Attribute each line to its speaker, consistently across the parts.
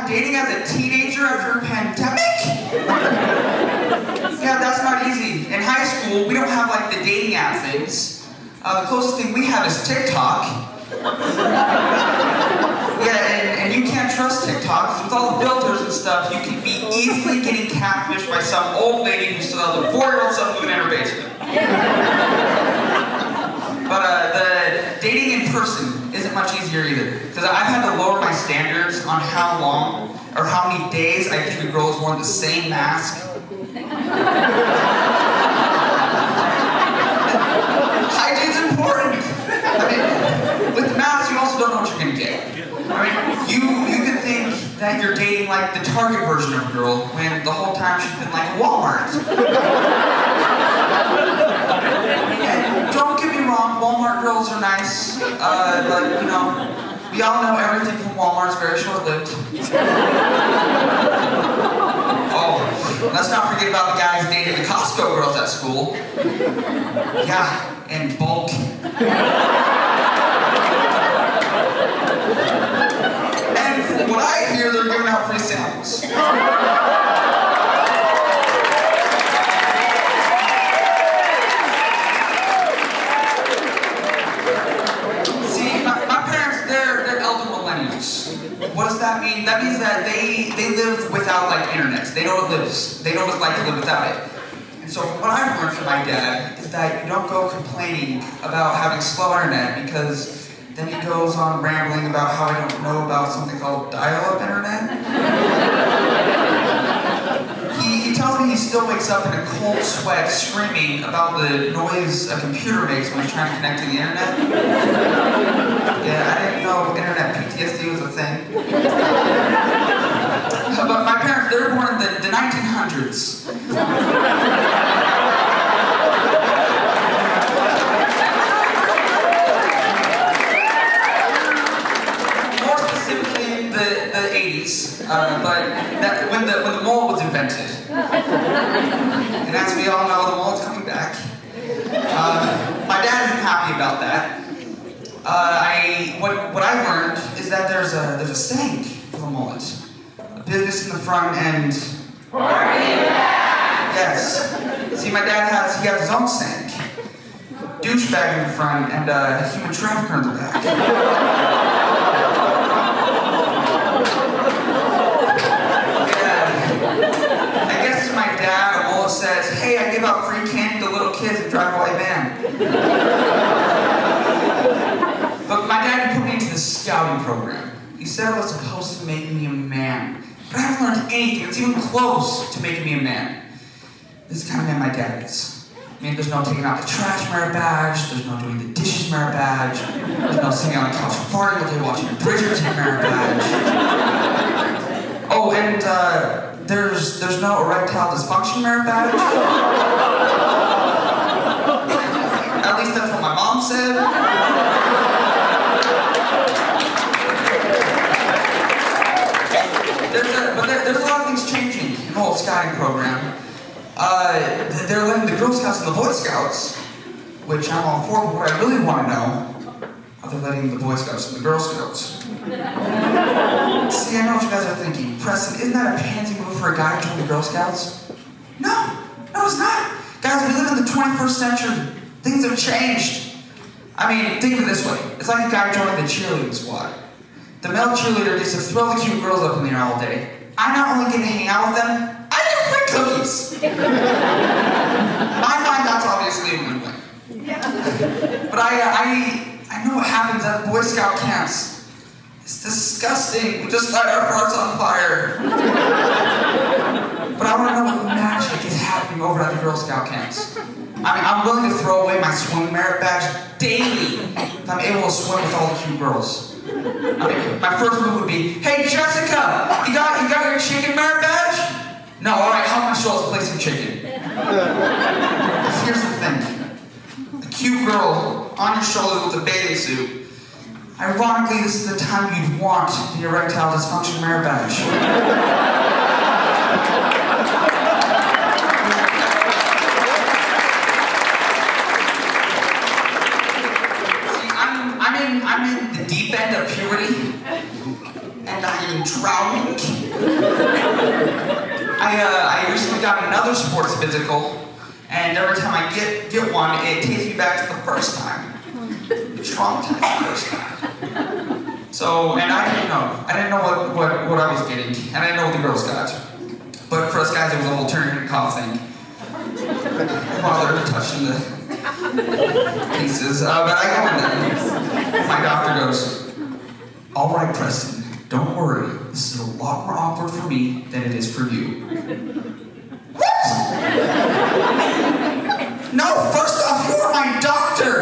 Speaker 1: dating as a teenager after a pandemic? Yeah, that's not easy. In high school, we don't have like the dating app things. The closest thing we have is TikTok. Yeah, and you can't trust TikTok, because with all the filters and stuff, you can be easily getting catfished by some old lady who still has a 4-year-old son living in her basement. But the dating in person isn't much easier either. Because I've had to lower my standards on how long or how many days I think a girl has worn the same mask. Hygiene's important. I mean, with the mask, you also don't know what you're gonna get. I mean, you can think that you're dating like the Target version of a girl when the whole time she's been like Walmart. And don't get me wrong, Walmart girls are nice, but you know, we all know everything from Walmart is very short-lived. Oh, let's not forget about the guys dating the Costco girls at school. Yeah, in bulk. And from what I hear, they're giving out free samples. See, my parents, they're elder millennials. What does that mean? That means that they live without like internet. They know what it's like to live without it. And so what I've learned from my dad is that you don't go complaining about having slow internet, because then he goes on rambling about how I don't know about something called dial-up internet. He tells me he still wakes up in a cold sweat screaming about the noise a computer makes when he's trying to connect to the internet. Yeah, I didn't know internet PTSD was a thing. But my parents, they were born in the 1900s. More specifically, the 80s. But when the mole was invented. And as we all know, the mole's coming back. My dad isn't happy about that. What I learned is that there's a saying for the mullet. A business in the front and yes. See, my dad has his own saying. Douchebag in the front and human trafficker in the back. I guess to my dad, a mullet says, "Hey, I give out free candy to little kids and drive a white van." But my dad put me into the scouting program. He said it was supposed to make me a man. But I haven't learned anything that's even close to making me a man. This is the kind of man my dad is. I mean, there's no taking out the trash merit badge, there's no doing the dishes merit badge, there's no sitting on the couch farting while they're watching Bridgerton merit badge. Oh, and there's no erectile dysfunction merit badge. At least that's what my mom said. There's a lot of things changing in the whole scouting program. They're letting the Girl Scouts and the Boy Scouts, which I'm all for, but what I really want to know, are they letting the Boy Scouts and the Girl Scouts? See, I know what you guys are thinking. Preston, isn't that a pansy move for a guy to join the Girl Scouts? No, it's not. Guys, we live in the 21st century. Things have changed. I mean, think of it this way. It's like a guy joining the cheerleading squad. The male cheerleader gets to throw the cute girls up in the air all day. I not only get to hang out with them, I get free cookies. In my mind, that's obviously a win-win. But I know what happens at Boy Scout camps. It's disgusting. We just light our hearts on fire. But I want to know what magic is happening over at the Girl Scout camps. I mean, I'm willing to throw away my swim merit badge daily if I'm able to swim with all the cute girls. I mean, my first move would be, "Hey Jessica, you got your chicken merit badge?" "No, alright, how much show us play some chicken?" Here's the thing. A cute girl on your shoulders with a bathing suit. Ironically, this is the time you'd want the erectile dysfunction merit badge. See, I'm in the deep end of puberty, and I am drowning I recently got another sports physical, and every time I get one, it takes me back to the first time. Traumatized the first time. So, and I didn't know what I was getting, and I didn't know what the girls got. But for us guys, it was a whole turn and cough thing. While they're touching the pieces. But I go in there. My doctor goes, "All right, Preston, don't worry. This is a lot more awkward for me than it is for you." What? No, first off, you are my doctor.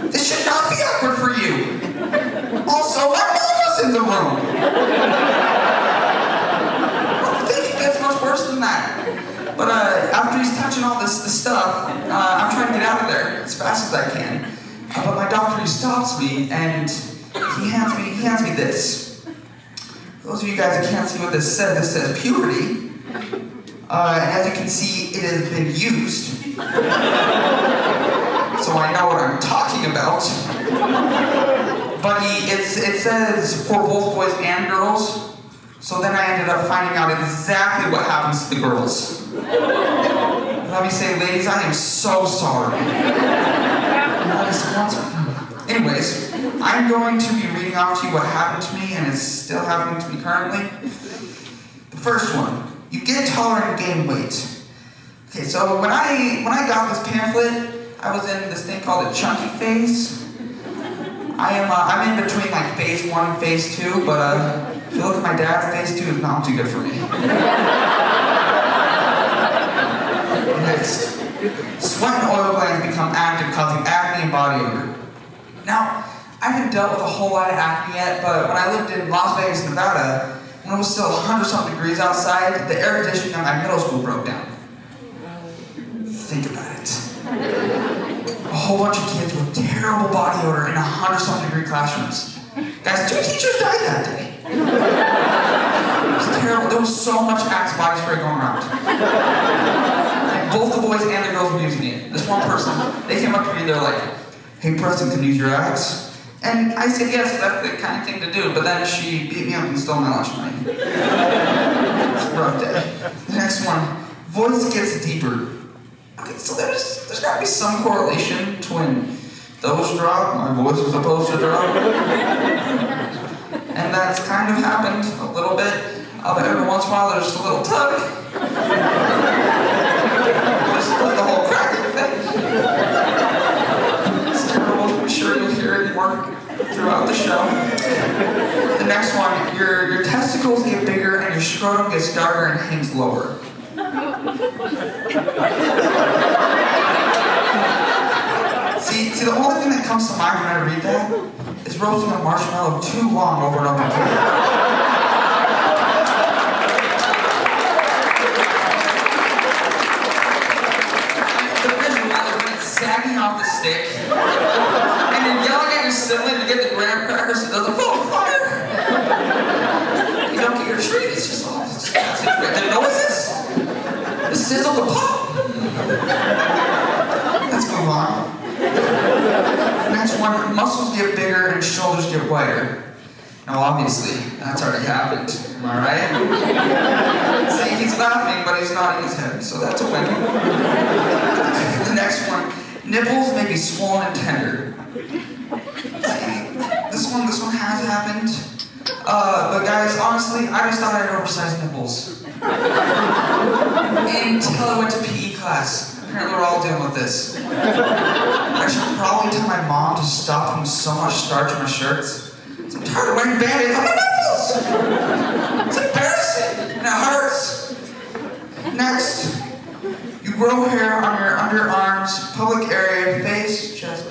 Speaker 1: This should not be awkward for you. Also, my mom was in the room. I think it gets much worse than that. But after he's touching all this stuff, I'm trying to get out of there as fast as I can. But my doctor, he stops me and he hands me this. For those of you guys that can't see what this says Puberty. And as you can see, it has been used. So I know what I'm talking about. But it says for both boys and girls. So then I ended up finding out exactly what happens to the girls. Let me say, ladies, I am so sorry. Anyways, I'm going to be reading off to you what happened to me, and it's still happening to me currently. The first one, you get taller and gain weight. Okay, so when I got this pamphlet, I was in this thing called a chunky phase. I'm in between like phase 1 and phase 2, but if you look at my dad, phase 2 is not too good for me. Next, sweat and oil glands become active, causing acne and body odor. Now, I haven't dealt with a whole lot of acne yet, but when I lived in Las Vegas, Nevada, when it was still 100-something degrees outside, the air conditioning at my middle school broke down. Think about it. A whole bunch of kids with terrible body odor in 100-something degree classrooms. Guys, 2 teachers died that day. It was terrible. There was so much Axe body spray going around. And both the boys and the girls were using it. This one person, they came up to me and they're like, "Hey Preston, can you use your Axe?" And I said yes, that's the kind of thing to do, but then she beat me up and stole my lunch money. It's a rough day. The next one, voice gets deeper. Okay, so there's got to be some correlation to when those drop, my voice was supposed to drop. And that's kind of happened a little bit, but every once in a while there's just a little tug. Just like the whole cracking thing. It's terrible. I'm sure you'll hear it more throughout the show. The next one, your testicles get bigger and your scrotum gets darker and hangs lower. See, the only thing that comes to mind when I read that is roasting a marshmallow too long over and over again. The visual is when it's sagging off the stick, and you're yelling at your sibling to get the graham crackers so it doesn't fall on fire. You don't get your treat, it's just all the noises, the sizzle, the pop. Let's move on. Next one, muscles get bigger and shoulders get wider. Now obviously, that's already happened, am I right? See, he's laughing, but he's nodding his head, so that's a win. The next one, nipples may be swollen and tender. This one has happened. But guys, honestly, I just thought I had oversized nipples. Until I went to PE class. Apparently we're all dealing with this. I should probably tell my mom to stop putting so much starch in my shirts. So I'm tired of wearing band-aids on my nipples! It's embarrassing, and it hurts. Next, you grow hair on your underarms, public area, face, chest.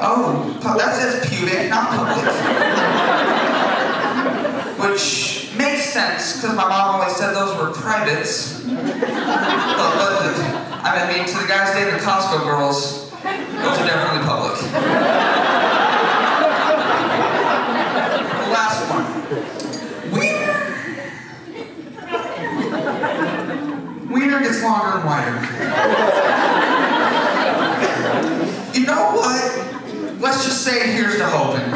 Speaker 1: Oh, that says pubic, not public. Which makes sense, because my mom always said those were privates. I mean, to the guys dating the Costco girls, those are definitely public. The last one. Wiener gets longer and wider. You know what? Let's just say here's to hoping.